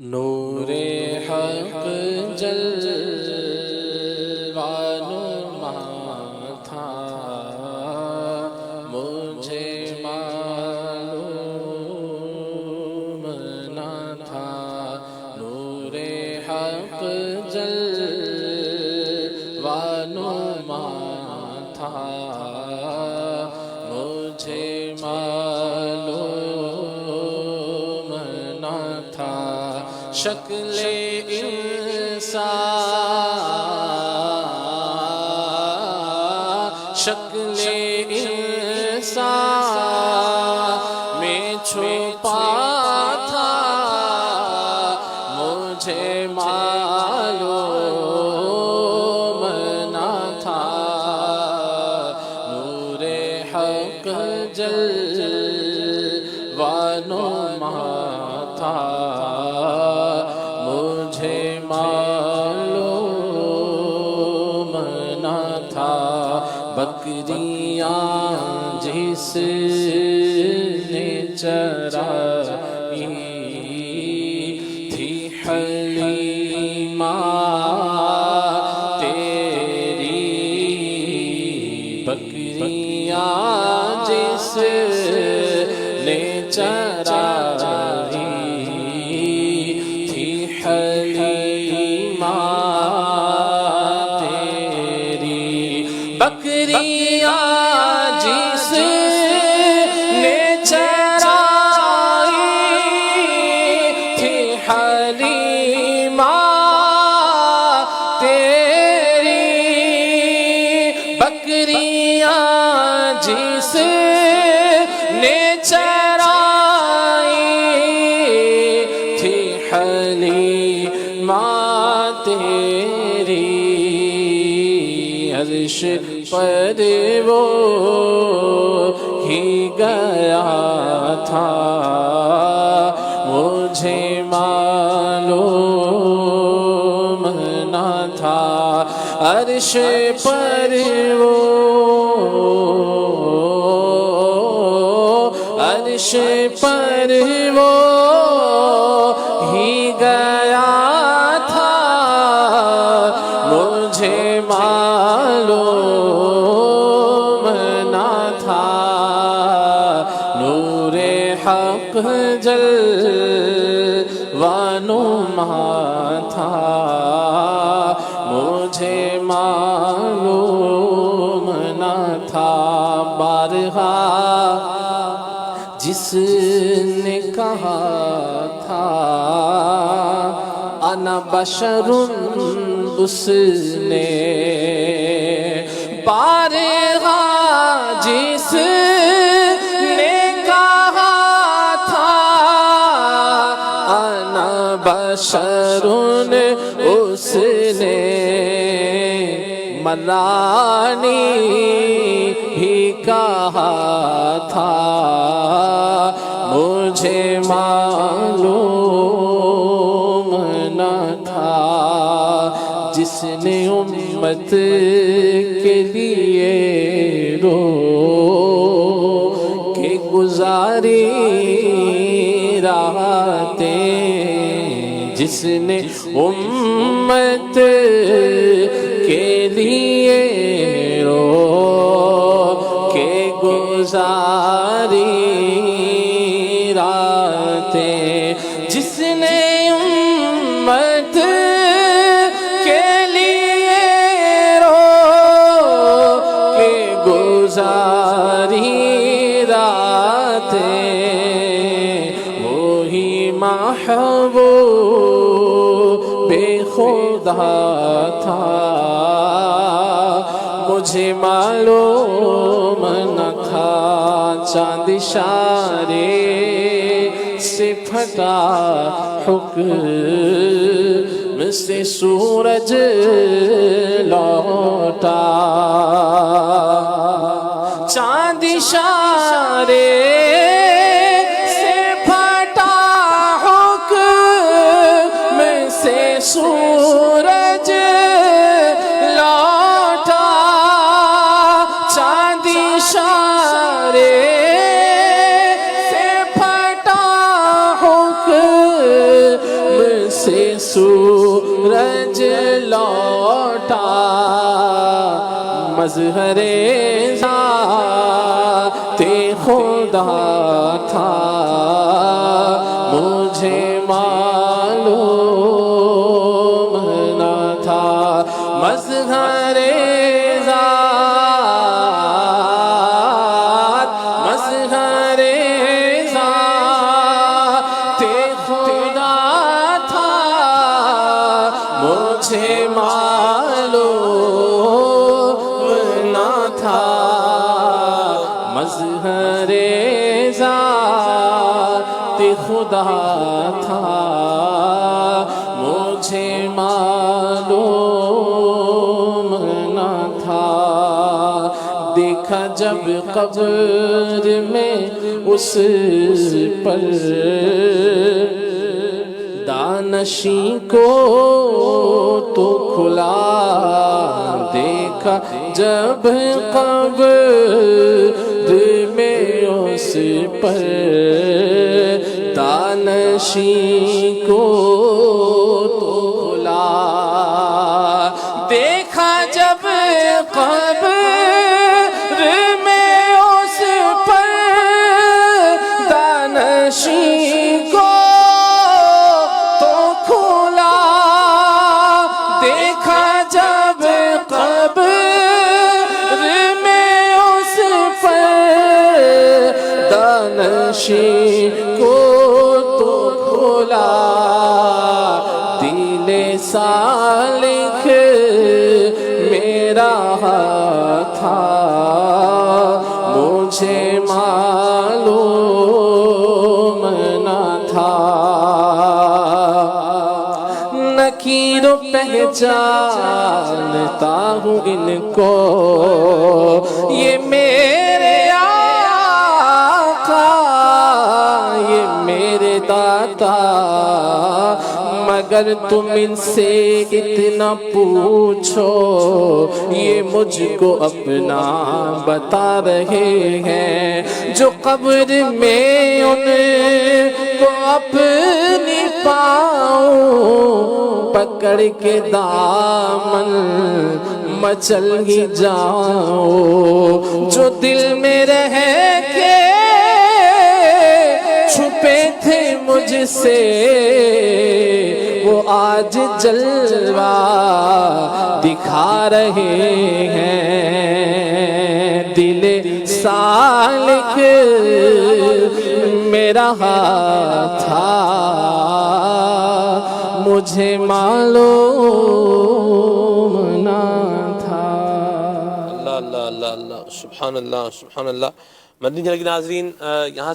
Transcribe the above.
نور حق جلوہ نما تھا، مجھے معلوم نہ تھا۔ نور حق جلوہ نما تھا، مجھے معلوم نہ تھا۔ شکل انسان، شکل انسان میں چھپا تھا، مجھے معلوم نہ تھا۔ نور حق جلوہ نما تھا، مجھے معلوم نہ تھا۔ بکریاں جس نے چرائی تھی حلیمہ تیری، بکریاں جس نے چرائی حلیمہ تیری، بکریاں جس نے چرائی تھی حلیمہ تیری، بکریاں جس نے چرائی تھی حلیمہ تیری، عرش پر وہ ہی گیا تھا، مجھے معلوم نہ تھا۔ عرش پر وہ، عرش پر وہ ہی گیا تھا، مجھے معلوم نہ تھا۔ نور حق جلوہ نما تھا، مجھے معلوم نہ تھا۔ بارہا جس نے کہا تھا انا بشر، اس نے بارہا جس نے کہا تھا انا بشر، اس نے ملانی ہی کہا تھا، مجھے معلوم نہ تھا۔ جس نے امت کے لیے رو کے گزاری راتیں، جس نے امت کے لیے رو کے گزاری راتیں، جس نے امت کے لیے رو کے گزاری راتیں، وہی محبوب خدا تھا، مجھے معلوم نہ تھا۔ چاند اشارے سے پھٹا حکم سے سورج لوٹا، چاند اشارے سے پھٹا حکم سے سورج لوٹا، چاند اشارے سے پھٹا حکم سے سورج لوٹا مظہر ذات خدا تھا مجھے معلوم نہ تھا مظہر ذات مظہر ذات خدا تھا مجھے معلوم نہ تھا مظہر ذات خدا تھا مجھے معلوم نہ تھا دیکھا جب قبر میں اس پر دانشی کو تو کھلا دیکھا جب قبر میں اس پر دانشی کو تو کھلا دیکھا جب قبر میں اس پر دانشی کو تو کھلا دیکھا جب قبر میں اس پر دانشی کو تو کھلا دل سالک میرا تھا مجھے معلوم نہ تھا نکیر و پہچانتا ہوں ان کو یہ میرے آقا یہ میرے داتا مگر تم ان سے اتنا پوچھو یہ مجھ کو اپنا بتا رہے ہیں جو قبر میں ان کو اپنی پاؤں پکڑ کے دامن مچل ہی جاؤ جو دل میں رہ کے چھپے تھے مجھ سے وہ آج جلوہ دکھا رہے ہیں دل سالک میرا تھا مجھے معلوم نہ تھا اللہ اللہ اللہ اللہ سبحان اللہ سبحان اللہ مدنی چینل کے ناظرین یہاں